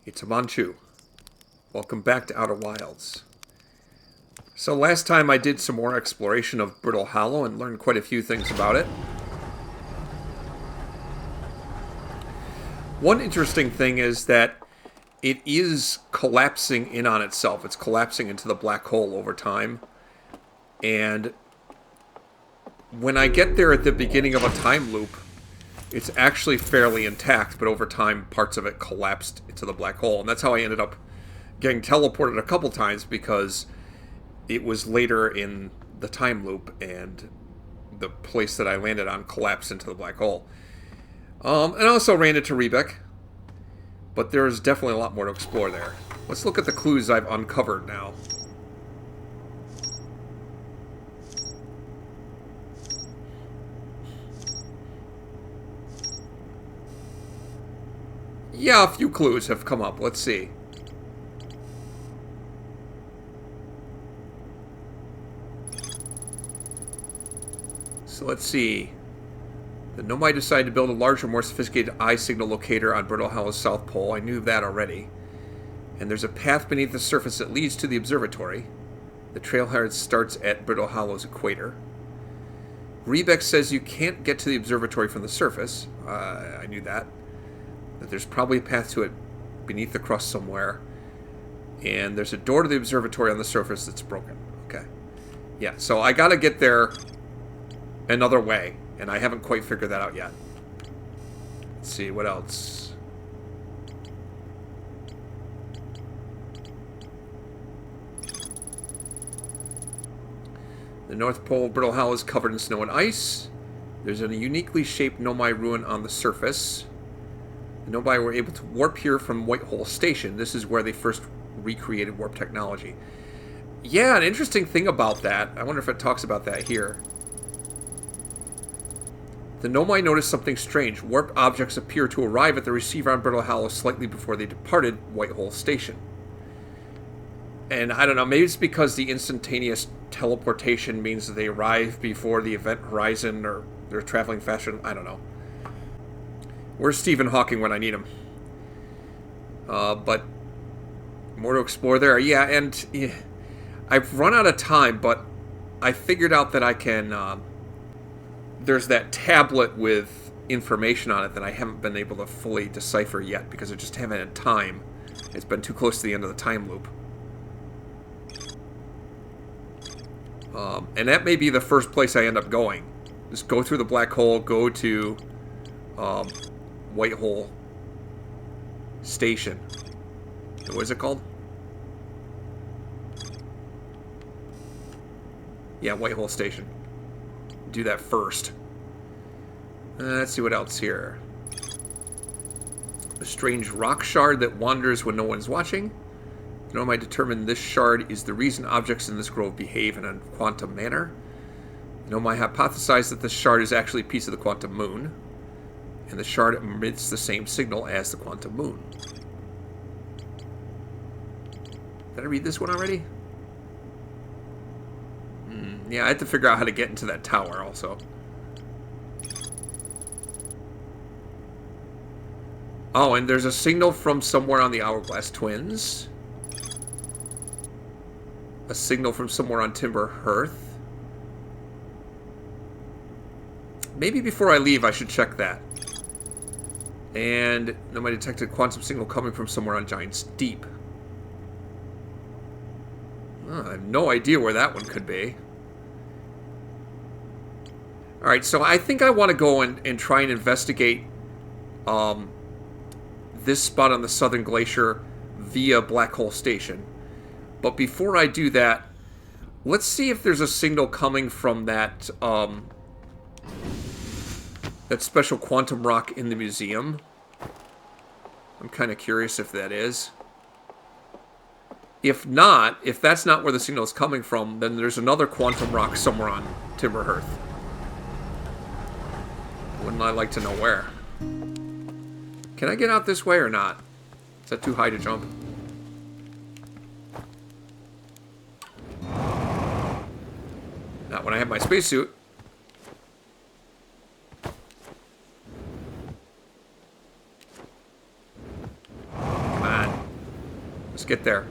It's a Manchu. Welcome back to Outer Wilds. So last time I did some more exploration of Brittle Hollow and learned quite a few things about it. One interesting thing is that it is collapsing in on itself. It's collapsing into the black hole over time. And when I get there at the beginning of a time loop, it's actually fairly intact, but over time, parts of it collapsed into the black hole. And that's how I ended up getting teleported a couple times, because it was later in the time loop, and the place that I landed on collapsed into the black hole. And I also ran into Rebek, but there's definitely a lot more to explore there. Let's look at the clues I've uncovered now. Yeah, a few clues have come up. Let's see. So let's see. The Nomai decided to build a larger, more sophisticated eye signal locator on Brittle Hollow's south pole. I knew that already. And there's a path beneath the surface that leads to the observatory. The trailhead starts at Brittle Hollow's equator. Rebek says you can't get to the observatory from the surface. I knew that. That there's probably a path to it beneath the crust somewhere. And there's a door to the observatory on the surface that's broken. Okay. Yeah, so I gotta get there another way, and I haven't quite figured that out yet. Let's see, what else? The North Pole of Brittle Hollow is covered in snow and ice. There's a uniquely shaped Nomai ruin on the surface. The Nomai were able to warp here from Whitehole Station. This is where they first recreated warp technology. Yeah, an interesting thing about that. I wonder if it talks about that here. The Nomai noticed something strange. Warp objects appear to arrive at the receiver on Brittle Hollow slightly before they departed Whitehole Station. And I don't know, maybe it's because the instantaneous teleportation means that they arrive before the event horizon, or they're traveling faster. I don't know. Where's Stephen Hawking when I need him? But more to explore there. Yeah, and I've run out of time, but I figured out that I can... there's that tablet with information on it that I haven't been able to fully decipher yet, because I just haven't had time. It's been too close to the end of the time loop. And that may be the first place I end up going. Just go through the black hole, go to... Whitehole Station. What is it called? Yeah, Whitehole Station. Do that first. Let's see what else here. A strange rock shard that wanders when no one's watching. The Nomai determined this shard is the reason objects in this grove behave in a quantum manner. The Nomai hypothesized that this shard is actually a piece of the quantum moon. And the shard emits the same signal as the quantum moon. Did I read this one already? Yeah, I had to figure out how to get into that tower also. Oh, and there's a signal from somewhere on the Hourglass Twins. A signal from somewhere on Timber Hearth. Maybe before I leave I should check that. And Nomai detected a quantum signal coming from somewhere on Giant's Deep. Oh, I have no idea where that one could be. Alright, so I think I want to go and try and investigate this spot on the Southern Glacier via Black Hole Station. But before I do that, let's see if there's a signal coming from that that special quantum rock in the museum. I'm kind of curious if that is. If not, if that's not where the signal is coming from, then there's another quantum rock somewhere on Timber Hearth. Wouldn't I like to know where? Can I get out this way or not? Is that too high to jump? Not when I have my spacesuit. Come on. Let's get there.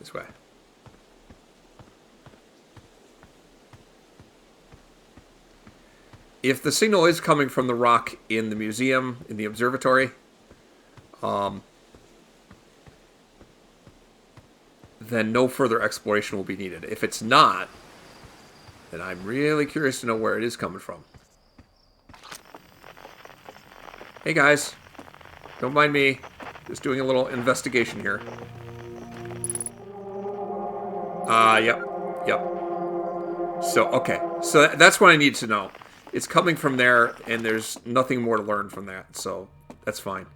This way. If the signal is coming from the rock in the museum, in the observatory, then no further exploration will be needed. If it's not, then I'm really curious to know where it is coming from. Hey guys, don't mind me. Just doing a little investigation here. Yep. So, okay. So that's what I need to know. It's coming from there, and there's nothing more to learn from that, so that's fine.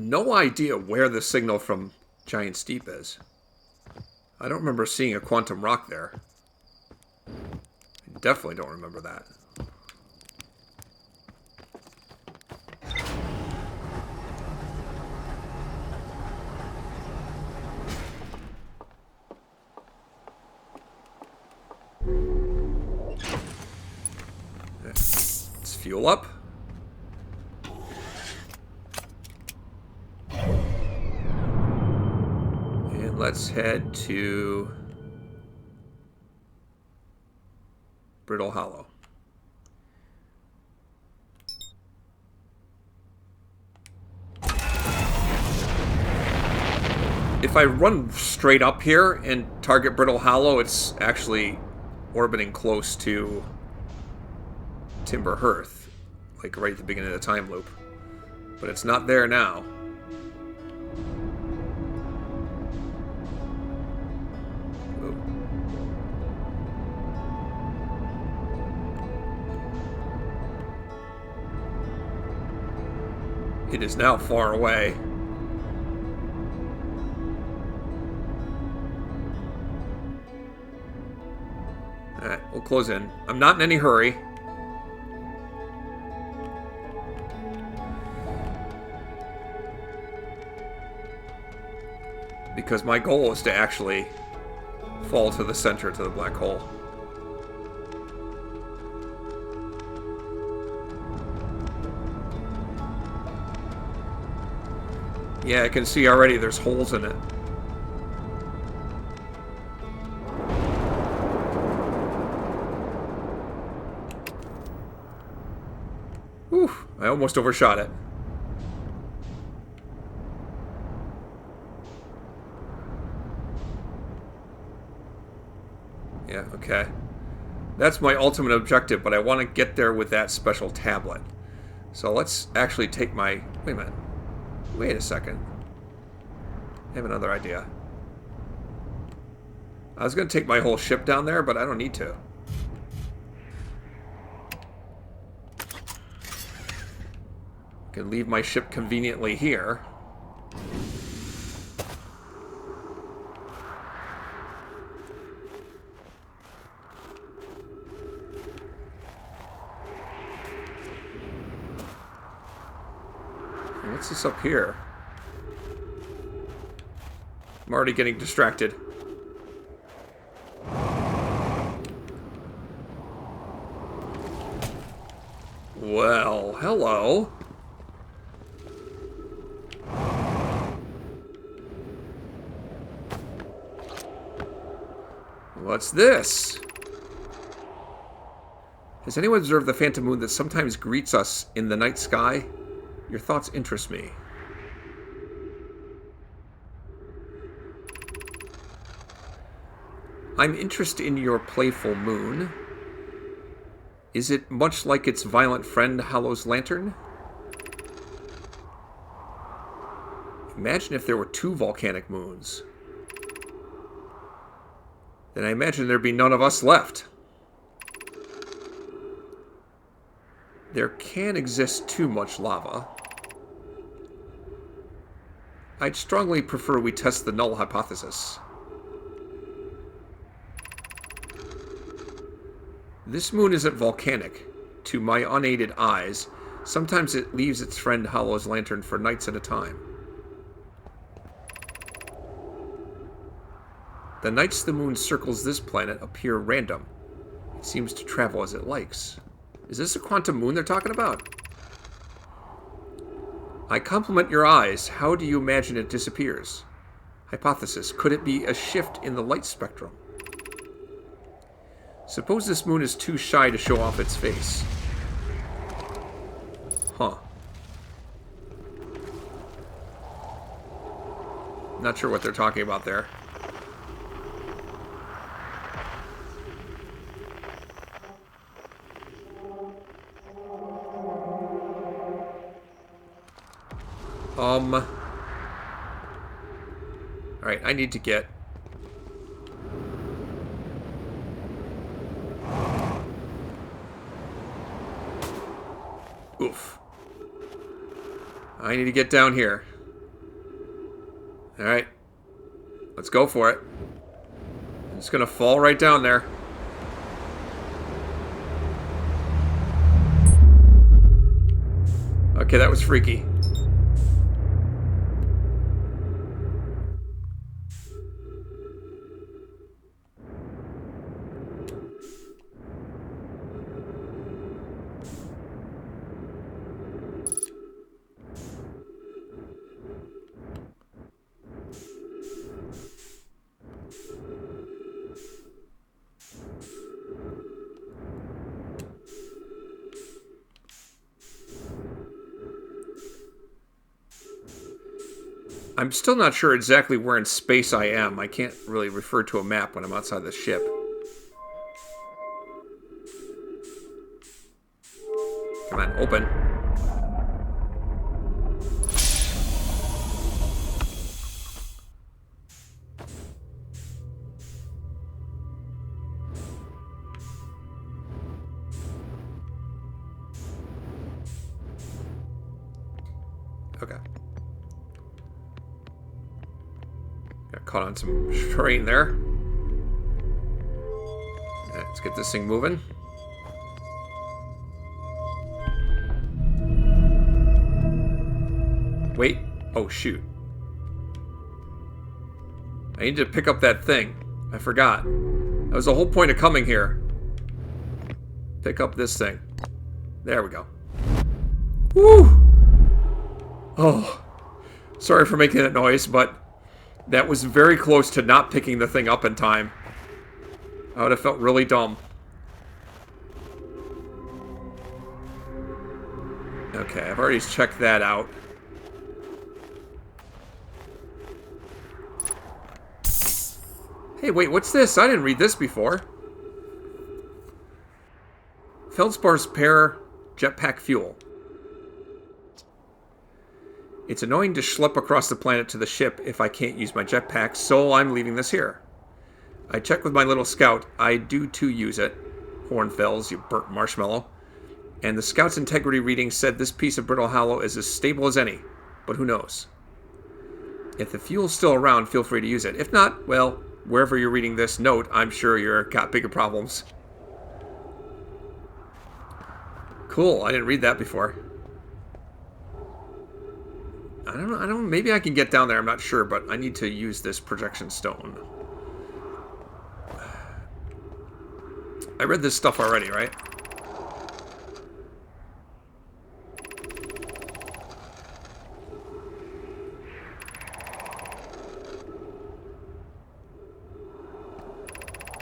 No idea where the signal from Giant Steep is. I don't remember seeing a quantum rock there. I definitely don't remember that. Let's fuel up. Let's head to Brittle Hollow. If I run straight up here and target Brittle Hollow, it's actually orbiting close to Timber Hearth, like right at the beginning of the time loop. But it's not there now. It is now far away. Alright, we'll close in. I'm not in any hurry. Because my goal is to actually fall to the center, to the black hole. Yeah, I can see already there's holes in it. Whew, I almost overshot it. Yeah, okay. That's my ultimate objective, but I want to get there with that special tablet. So let's actually take my... Wait a minute. Wait a second. I have another idea. I was going to take my whole ship down there, but I don't need to. I can leave my ship conveniently here. What's this up here? I'm already getting distracted. Well, hello. What's this? Has anyone observed the phantom moon that sometimes greets us in the night sky? Your thoughts interest me. I'm interested in your playful moon. Is it much like its violent friend, Hollow's lantern? Imagine if there were 2 volcanic moons. Then I imagine there'd be none of us left. There can exist too much lava. I'd strongly prefer we test the null hypothesis. This moon isn't volcanic. To my unaided eyes, sometimes it leaves its friend Hollow's lantern for nights at a time. The nights the moon circles this planet appear random. It seems to travel as it likes. Is this a quantum moon they're talking about? I compliment your eyes. How do you imagine it disappears? Hypothesis. Could it be a shift in the light spectrum? Suppose this moon is too shy to show off its face. Huh. Not sure what they're talking about there. Alright, I need to get... Oof. I need to get down here. Alright. Let's go for it. I'm just gonna fall right down there. Okay, that was freaky. I'm still not sure exactly where in space I am. I can't really refer to a map when I'm outside the ship. Come on, open. Okay. Got caught on some terrain there. Right, let's get this thing moving. Wait. Oh, shoot. I need to pick up that thing. I forgot. That was the whole point of coming here. Pick up this thing. There we go. Woo! Oh. Sorry for making that noise, but that was very close to not picking the thing up in time. I would have felt really dumb. Okay, I've already checked that out. Hey, wait, what's this? I didn't read this before. Feldspar spare jetpack fuel. It's annoying to schlep across the planet to the ship if I can't use my jetpack, so I'm leaving this here. I checked with my little scout. I do too use it. Hornfells, you burnt marshmallow. And the scout's integrity reading said this piece of brittle hollow is as stable as any. But who knows? If the fuel's still around, feel free to use it. If not, well, wherever you're reading this note, I'm sure you're got bigger problems. Cool, I didn't read that before. I don't know, maybe I can get down there, I'm not sure, but I need to use this projection stone. I read this stuff already, right?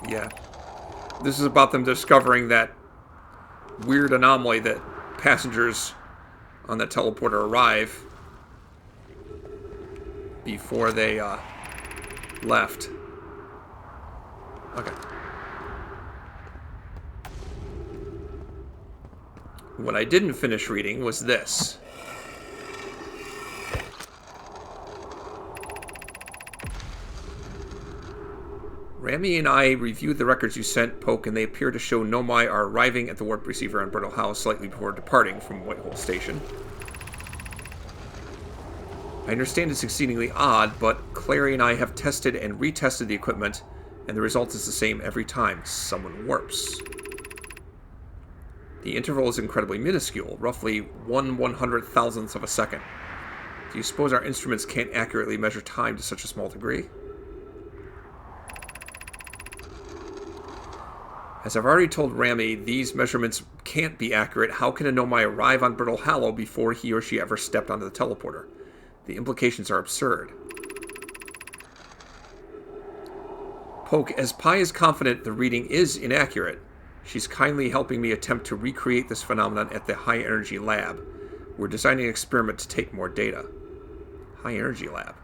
Yeah. This is about them discovering that weird anomaly that passengers on the teleporter arrive before they left. Okay. What I didn't finish reading was this. Rami and I reviewed the records you sent, Poke, and they appear to show Nomai are arriving at the warp receiver on Brittle House slightly before departing from Whitehole Station. I understand it's exceedingly odd, but Clary and I have tested and retested the equipment, and the result is the same every time someone warps. The interval is incredibly minuscule, roughly 1/100,000th of a second. Do you suppose our instruments can't accurately measure time to such a small degree? As I've already told Rami, these measurements can't be accurate. How can a Nomai arrive on Brittle Hollow before he or she ever stepped onto the teleporter? The implications are absurd. Poke, as Pi is confident the reading is inaccurate, she's kindly helping me attempt to recreate this phenomenon at the High Energy Lab. We're designing an experiment to take more data. High Energy Lab.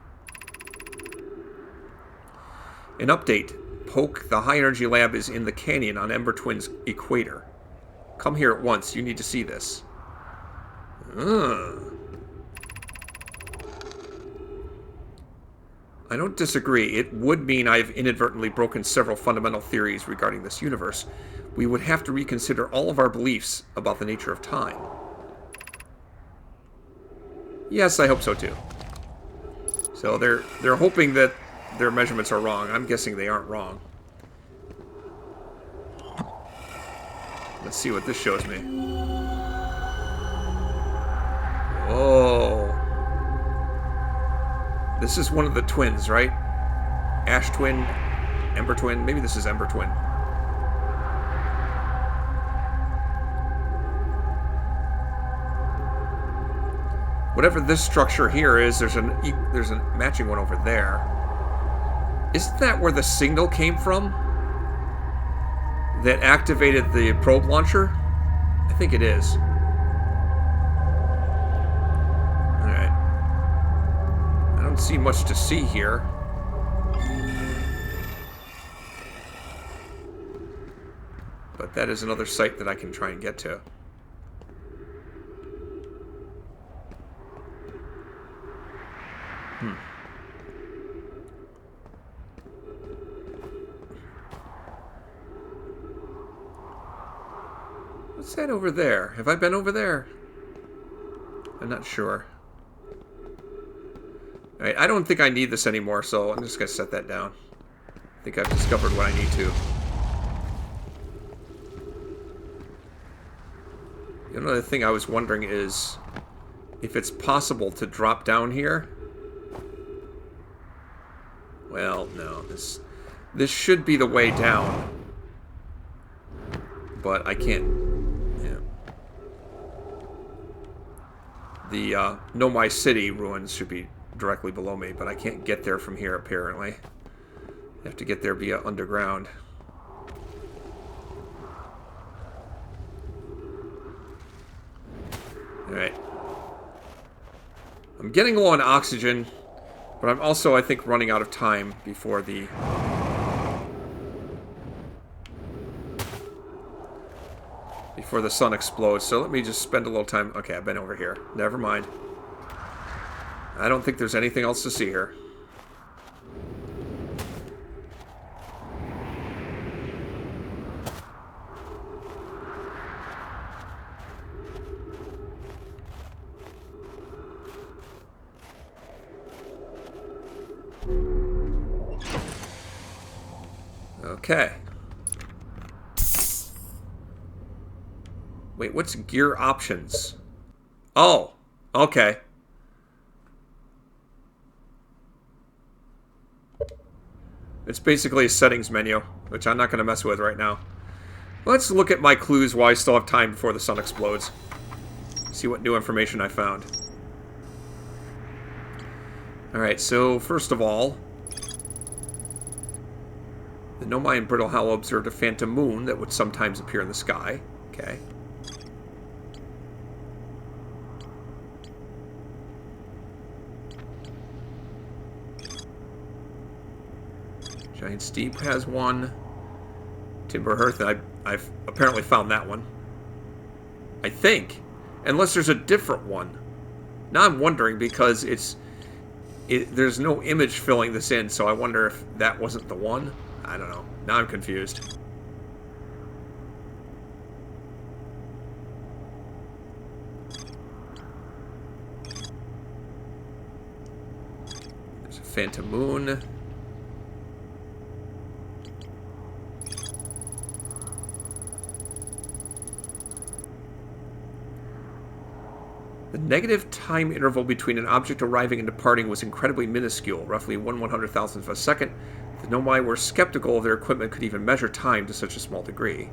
An update. Poke, the High Energy Lab is in the canyon on Ember Twin's equator. Come here at once. You need to see this. I don't disagree. It would mean I've inadvertently broken several fundamental theories regarding this universe. We would have to reconsider all of our beliefs about the nature of time. Yes, I hope so too. So they're hoping that their measurements are wrong. I'm guessing they aren't wrong. Let's see what this shows me. Oh. This is one of the twins, right? Ash Twin, Ember Twin. Maybe this is Ember Twin. Whatever this structure here is, there's a matching one over there. Isn't that where the signal came from that activated the probe launcher? I think it is. Alright. I don't see much to see here. But that is another site that I can try and get to. What's that over there? Have I been over there? I'm not sure. Alright, I don't think I need this anymore, so I'm just going to set that down. I think I've discovered what I need to. Another thing I was wondering is if it's possible to drop down here. Well, no. This should be the way down. But I can't. The Nomai City ruins should be directly below me, but I can't get there from here, apparently. I have to get there via underground. Alright. I'm getting low on oxygen, but I'm also, I think, running out of time before the... before the sun explodes, so let me just spend a little time... Okay, I've been over here. Never mind. I don't think there's anything else to see here. Okay. Wait, what's gear options? Oh, okay. It's basically a settings menu, which I'm not going to mess with right now. Let's look at my clues while I still have time before the sun explodes. See what new information I found. Alright, so first of all, the Nomai and Brittle Hollow observed a phantom moon that would sometimes appear in the sky. Okay. Giant Steep has one. Timber Hearth, I've apparently found that one. I think. Unless there's a different one. Now I'm wondering because there's no image filling this in, so I wonder if that wasn't the one. I don't know. Now I'm confused. There's a phantom moon. negative time interval between an object arriving and departing was incredibly minuscule, roughly 1/100,000th of a second. The Nomai were skeptical their equipment could even measure time to such a small degree.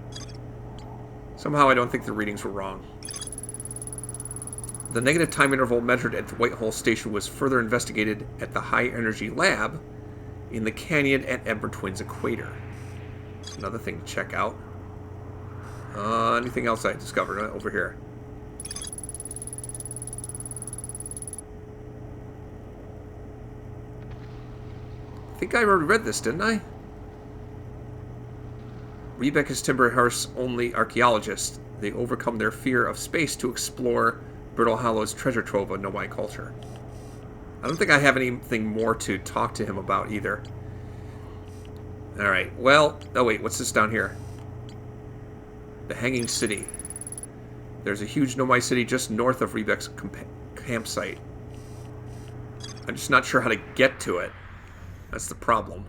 Somehow I don't think the readings were wrong. The negative time interval measured at the Whitehall Station was further investigated at the High Energy Lab in the canyon at Ember Twins Equator. Another thing to check out. Anything else I discovered over here? I think I already read this, didn't I? Rebeck is Timberhurst's only archaeologist. They overcome their fear of space to explore Brittle Hollow's treasure trove of Nomai culture. I don't think I have anything more to talk to him about either. Alright, well... Oh wait, what's this down here? The Hanging City. There's a huge Nomai city just north of Rebeck's campsite. I'm just not sure how to get to it. That's the problem.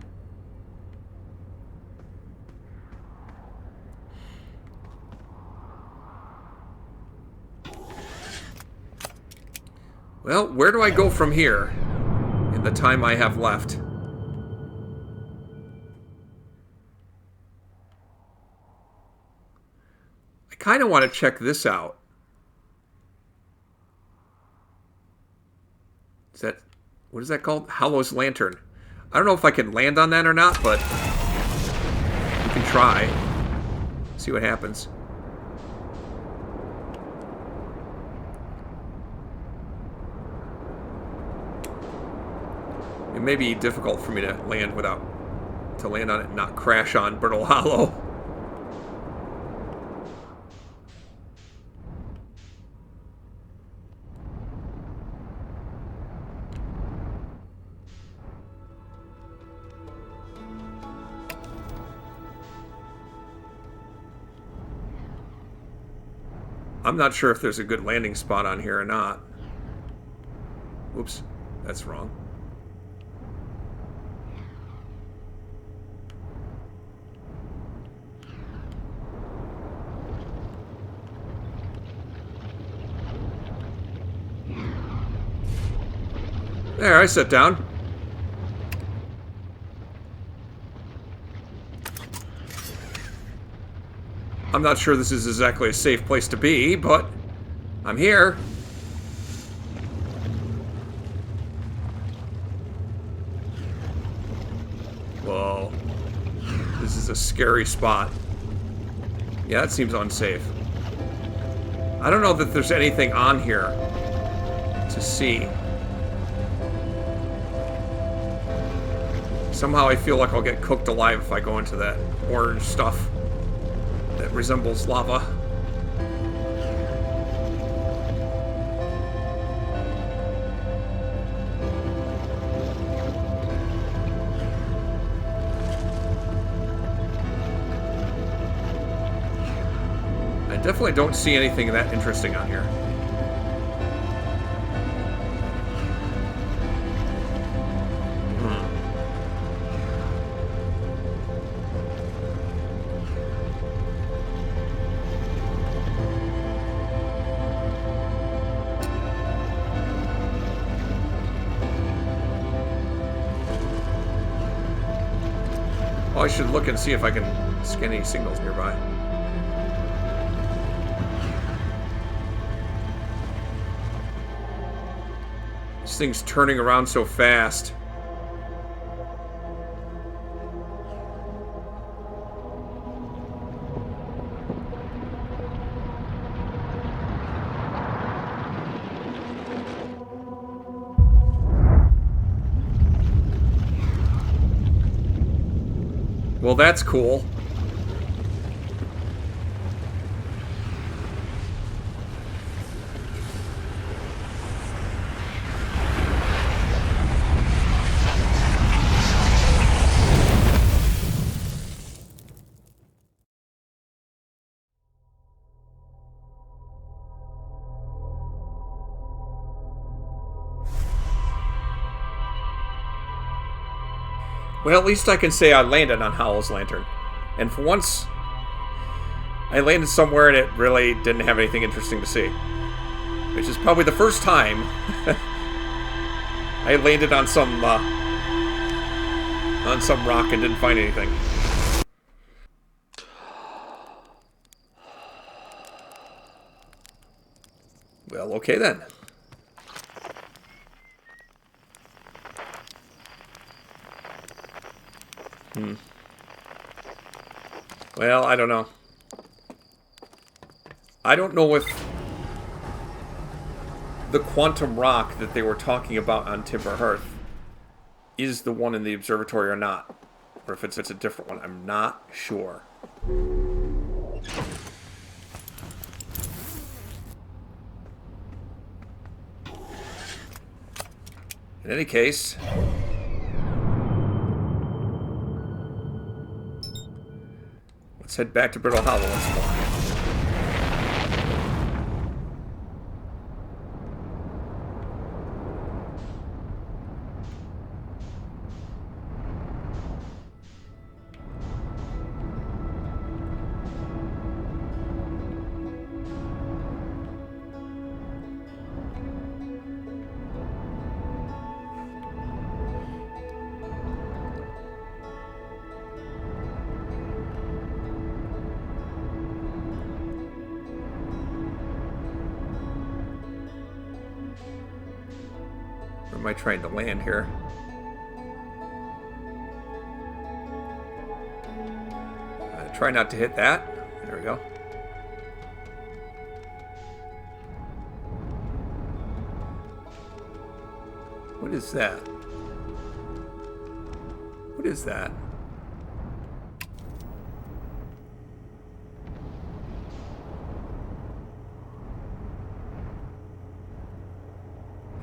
Well, where do I go from here in the time I have left? I kind of want to check this out. Is that... What is that called? Hollow's Lantern. I don't know if I can land on that or not, but we can try. See what happens. It may be difficult for me to land on it and not crash on Brittle Hollow. I'm not sure if there's a good landing spot on here or not. Oops, that's wrong. There, I sat down. I'm not sure this is exactly a safe place to be, but I'm here. Whoa. This is a scary spot. Yeah, that seems unsafe. I don't know that there's anything on here to see. Somehow I feel like I'll get cooked alive if I go into that orange stuff that resembles lava. I definitely don't see anything that interesting on here. I should look and see if I can scan any signals nearby. This thing's turning around so fast. Well, that's cool. Well, at least I can say I landed on Howell's Lantern. And for once, I landed somewhere and it really didn't have anything interesting to see. Which is probably the first time I landed on some rock and didn't find anything. Well, okay then. Well, I don't know. I don't know if the quantum rock that they were talking about on Timber Hearth is the one in the observatory or not. Or if it's a different one. I'm not sure. In any case, let's head back to Brittle Hollow once more. Where am I trying to land here? Try not to hit that. There we go. What is that? What is that?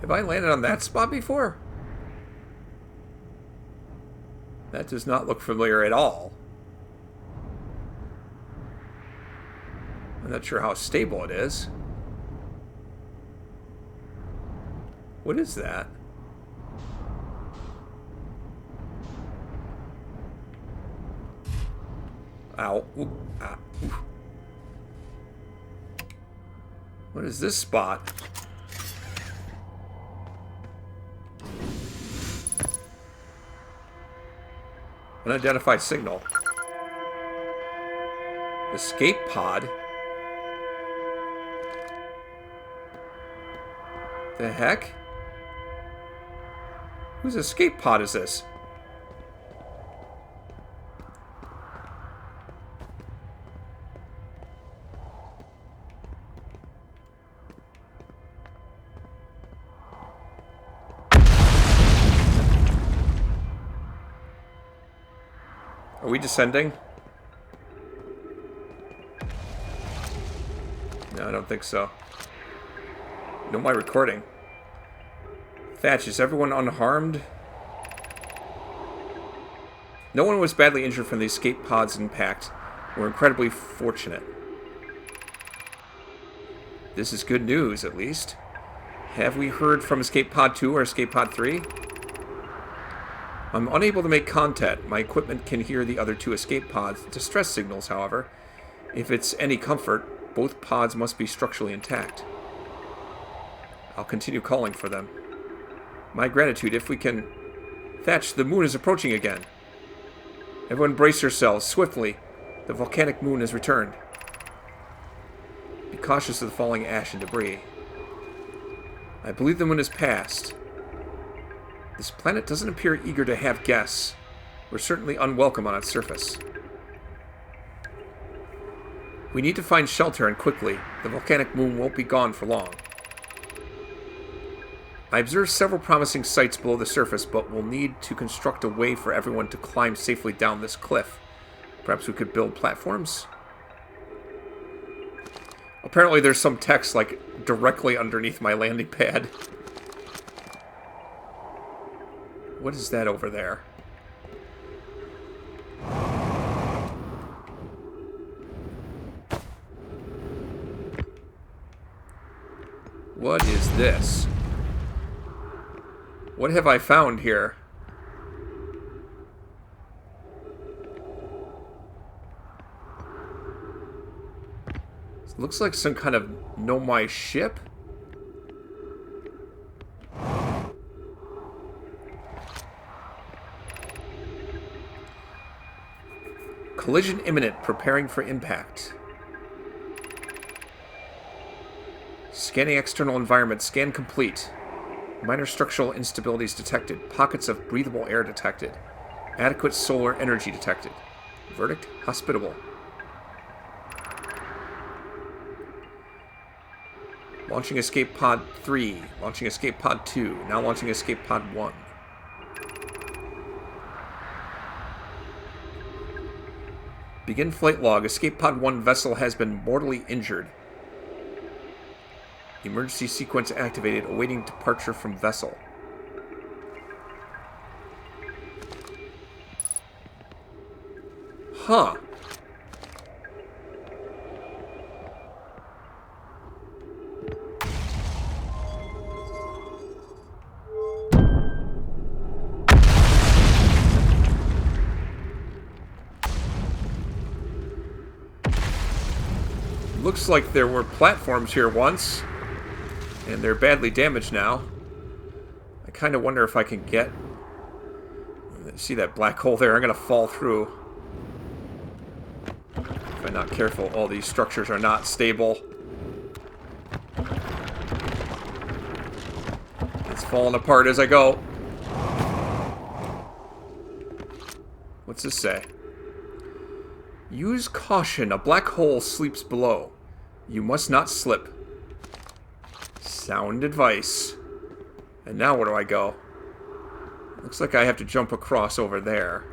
Have I landed on that spot before? That does not look familiar at all. I'm not sure how stable it is. What is that? Ow. Ooh. Ah. Ooh. What is this spot? Unidentified signal. Escape pod? The heck? Whose escape pod is this? Are we descending? No, I don't think so. Nomai recording. Thatch, is everyone unharmed? No one was badly injured from the escape pod's impact. We're incredibly fortunate. This is good news, at least. Have we heard from Escape Pod 2 or Escape Pod 3? I'm unable to make contact. My equipment can hear the other two escape pods' distress signals, however. If it's any comfort, both pods must be structurally intact. I'll continue calling for them. My gratitude if we can... Thatch, the moon is approaching again. Everyone brace yourselves, swiftly. The volcanic moon has returned. Be cautious of the falling ash and debris. I believe the moon has passed. This planet doesn't appear eager to have guests. We're certainly unwelcome on its surface. We need to find shelter, and quickly. The volcanic moon won't be gone for long. I observed several promising sites below the surface, but we'll need to construct a way for everyone to climb safely down this cliff. Perhaps we could build platforms? Apparently there's some text, like, directly underneath my landing pad. What is that over there? What is this? What have I found here? This looks like some kind of Nomai ship. Collision imminent. Preparing for impact. Scanning external environment. Scan complete. Minor structural instabilities detected. Pockets of breathable air detected. Adequate solar energy detected. Verdict: hospitable. Launching escape pod 3. Launching escape pod 2. Now launching escape pod 1. Begin flight log. Escape pod 1 vessel has been mortally injured. Emergency sequence activated. Awaiting departure from vessel. Huh. Looks like there were platforms here once, and they're badly damaged now. I kind of wonder if I can get... See that black hole there? I'm going to fall through. If I'm not careful, all these structures are not stable. It's falling apart as I go. What's this say? Use caution. A black hole sleeps below. You must not slip. Sound advice. And now where do I go? Looks like I have to jump across over there.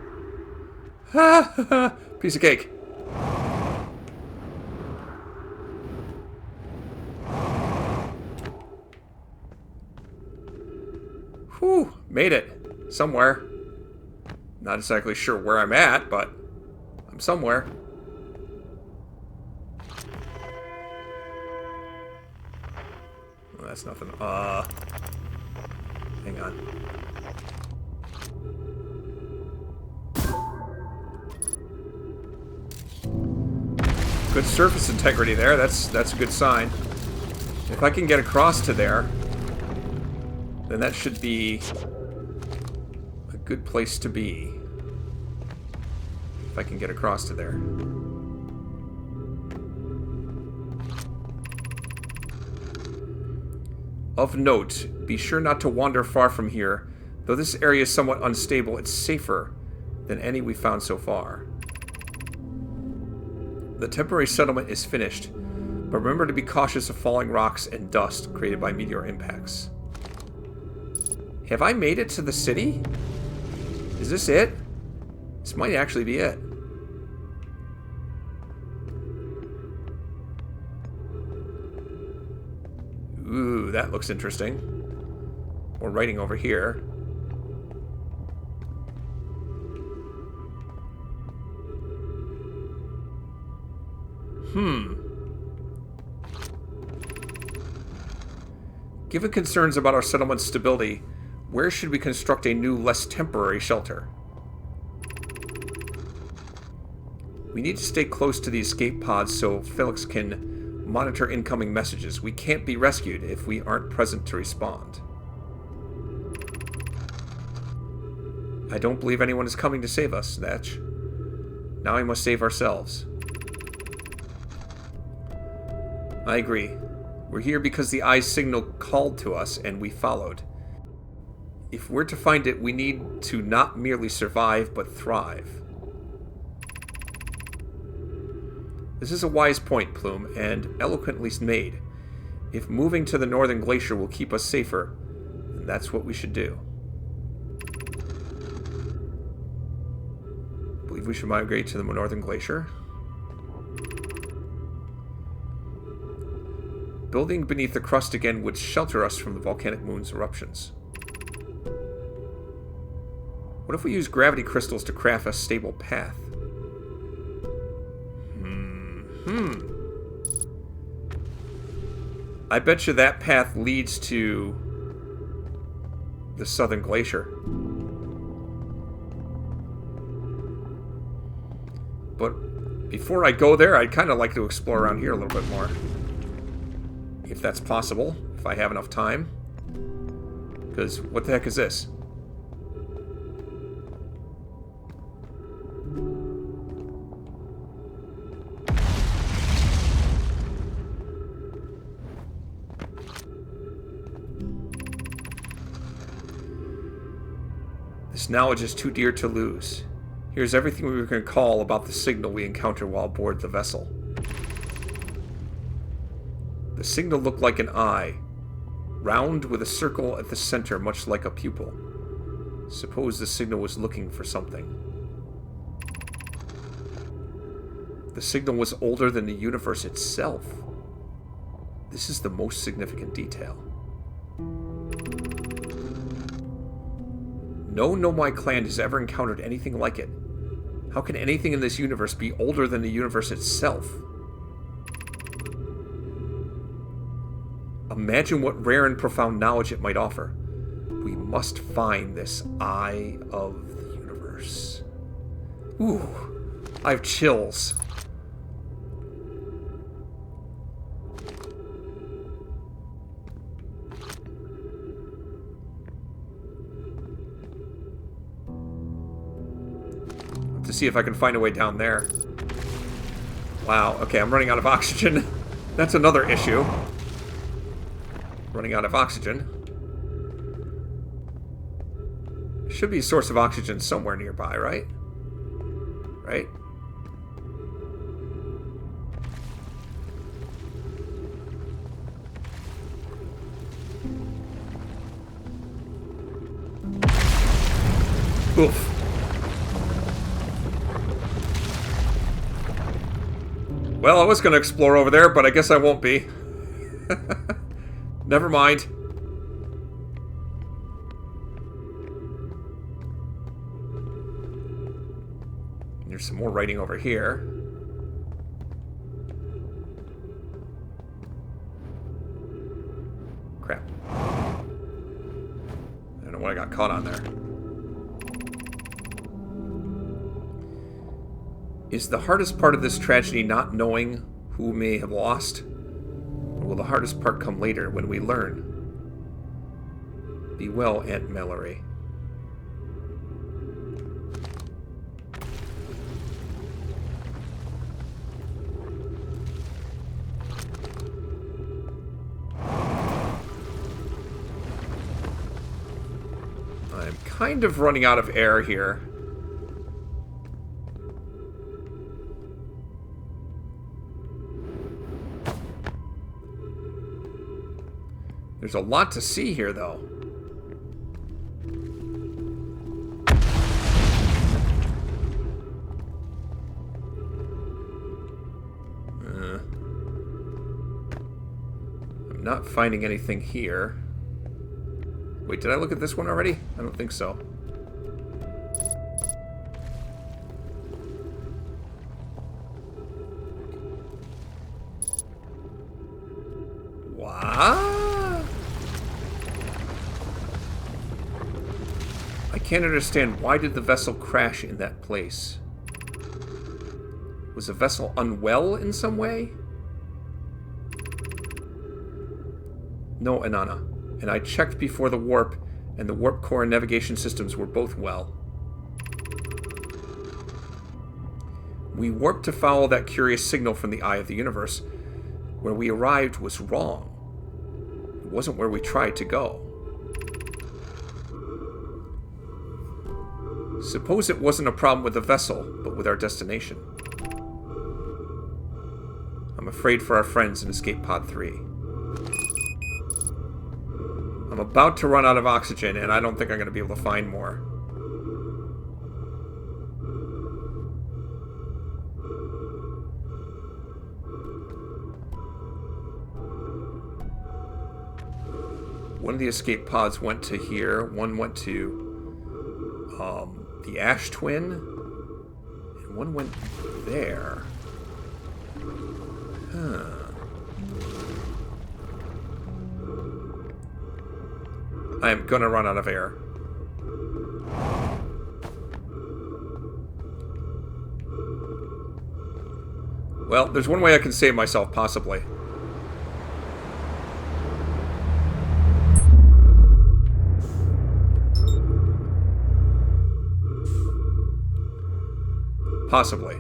Ha ha ha! Piece of cake. Whew, made it. Somewhere. Not exactly sure where I'm at, but I'm somewhere. Well, that's nothing. Hang on. Good surface integrity there. That's a good sign. If I can get across to there, then that should be a good place to be. If I can get across to there. Of note, be sure not to wander far from here. Though this area is somewhat unstable, it's safer than any we've found so far. The temporary settlement is finished, but remember to be cautious of falling rocks and dust created by meteor impacts. Have I made it to the city? Is this it? This might actually be it. Ooh, that looks interesting. More writing over here. Given concerns about our settlement's stability, where should we construct a new, less temporary shelter? We need to stay close to the escape pods so Felix can monitor incoming messages. We can't be rescued if we aren't present to respond. I don't believe anyone is coming to save us, Natch. Now we must save ourselves. I agree. We're here because the eye's signal called to us and we followed. If we're to find it, we need to not merely survive, but thrive. This is a wise point, Plume, and eloquently made. If moving to the northern glacier will keep us safer, then that's what we should do. I believe we should migrate to the northern glacier. Building beneath the crust again would shelter us from the volcanic moon's eruptions. What if we use gravity crystals to craft a stable path? I bet you that path leads to the southern glacier. But before I go there, I'd kind of like to explore around here a little bit more. If that's possible, if I have enough time. Because what the heck is this? This knowledge is too dear to lose. Here's everything we can recall about the signal we encountered while aboard the vessel. The signal looked like an eye, round with a circle at the center, much like a pupil. Suppose the signal was looking for something. The signal was older than the universe itself. This is the most significant detail. No Nomai clan has ever encountered anything like it. How can anything in this universe be older than the universe itself? Imagine what rare and profound knowledge it might offer. We must find this eye of the universe. Ooh, I have chills. To see if I can find a way down there. Wow, okay, I'm running out of oxygen. That's another issue. Running out of oxygen. Should be a source of oxygen somewhere nearby, right? Right? Oof. Well, I was going to explore over there, but I guess I won't be. Never mind. There's some more writing over here. Crap. I don't know what I got caught on there. Is the hardest part of this tragedy not knowing who we may have lost? Or will the hardest part come later when we learn? Be well, Aunt Mallory. I'm kind of running out of air here. There's a lot to see here, though. I'm not finding anything here. Wait, did I look at this one already? I don't think so. What? I can't understand, why did the vessel crash in that place? Was the vessel unwell in some way? No, Inanna. And I checked before the warp, and the warp core and navigation systems were both well. We warped to follow that curious signal from the eye of the universe. Where we arrived was wrong. It wasn't where we tried to go. Suppose it wasn't a problem with the vessel, but with our destination. I'm afraid for our friends in Escape Pod 3. I'm about to run out of oxygen, and I don't think I'm going to be able to find more. One of the escape pods went to here. One went to the Ash Twin. And one went there. Huh. I am gonna run out of air. Well, there's one way I can save myself, possibly. Possibly.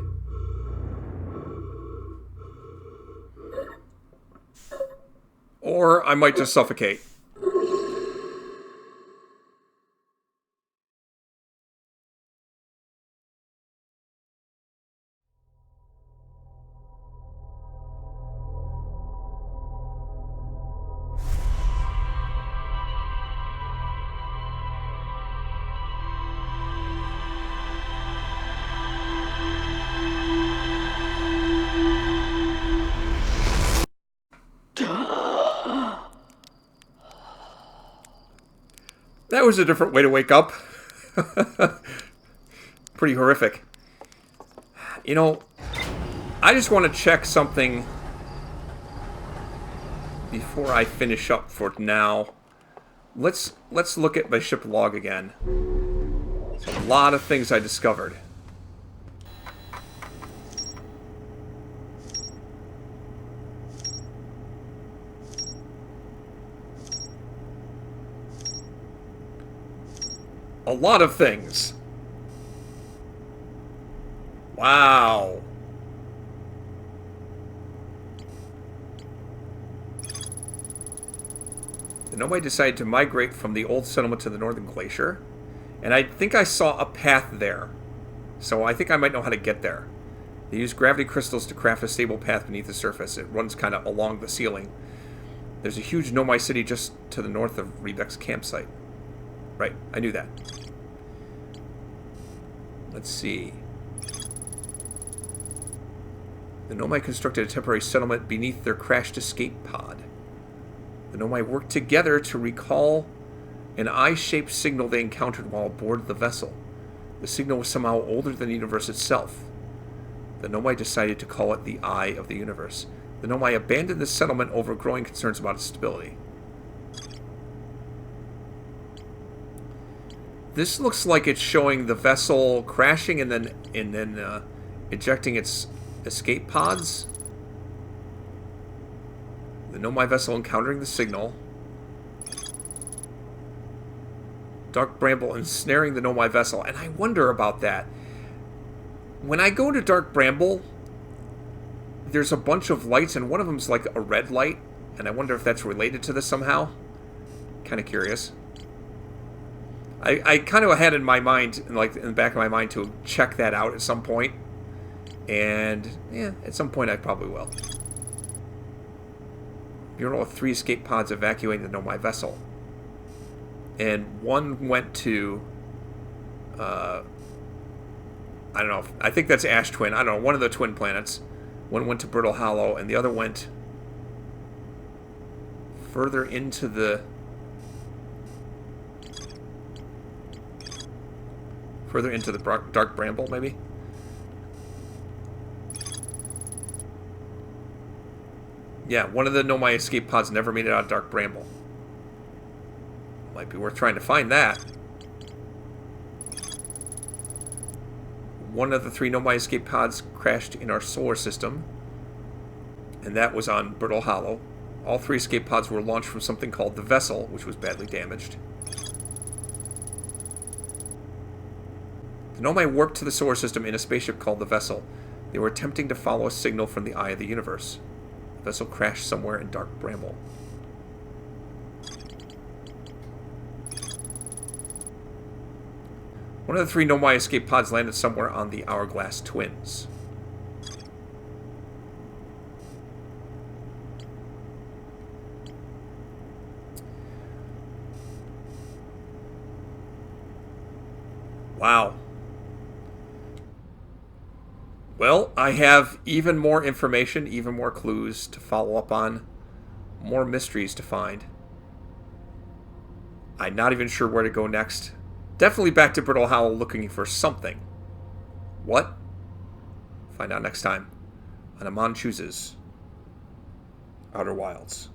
Or I might just suffocate. was a different way to wake up. Pretty horrific. You know, I just want to check something before I finish up for now. Let's look at my ship log again. There's a lot of things I discovered. A lot of things. Wow. The Nomai decided to migrate from the old settlement to the northern glacier. And I think I saw a path there. So I think I might know how to get there. They use gravity crystals to craft a stable path beneath the surface. It runs kind of along the ceiling. There's a huge Nomai city just to the north of Rebek's campsite. Right, I knew that. Let's see. The Nomai constructed a temporary settlement beneath their crashed escape pod. The Nomai worked together to recall an eye-shaped signal they encountered while aboard the vessel. The signal was somehow older than the universe itself. The Nomai decided to call it the Eye of the Universe. The Nomai abandoned the settlement over growing concerns about its stability. This looks like it's showing the vessel crashing and then ejecting its escape pods. The Nomai vessel encountering the signal. Dark Bramble ensnaring the Nomai vessel. And I wonder about that. When I go into Dark Bramble, there's a bunch of lights, and one of them's like a red light. And I wonder if that's related to this somehow. Kind of curious. I kind of had in my mind, like in the back of my mind, to check that out at some point. And, yeah, at some point I probably will. Bureau of 3 escape pods evacuating the Nomai vessel. And one went to, I don't know, I think that's Ash Twin. I don't know, one of the twin planets. One went to Brittle Hollow, and the other went further into the... Further into the Dark Bramble, maybe? Yeah, one of the Nomai escape pods never made it out of Dark Bramble. Might be worth trying to find that. One of the 3 Nomai escape pods crashed in our solar system. And that was on Brittle Hollow. All 3 escape pods were launched from something called the Vessel, which was badly damaged. The Nomai warped to the solar system in a spaceship called the Vessel. They were attempting to follow a signal from the Eye of the Universe. The vessel crashed somewhere in Dark Bramble. One of the 3 Nomai escape pods landed somewhere on the Hourglass Twins. Wow. Well, I have even more information, even more clues to follow up on, more mysteries to find. I'm not even sure where to go next. Definitely back to Brittle Hollow looking for something. What? Find out next time on Amon Chooses Outer Wilds.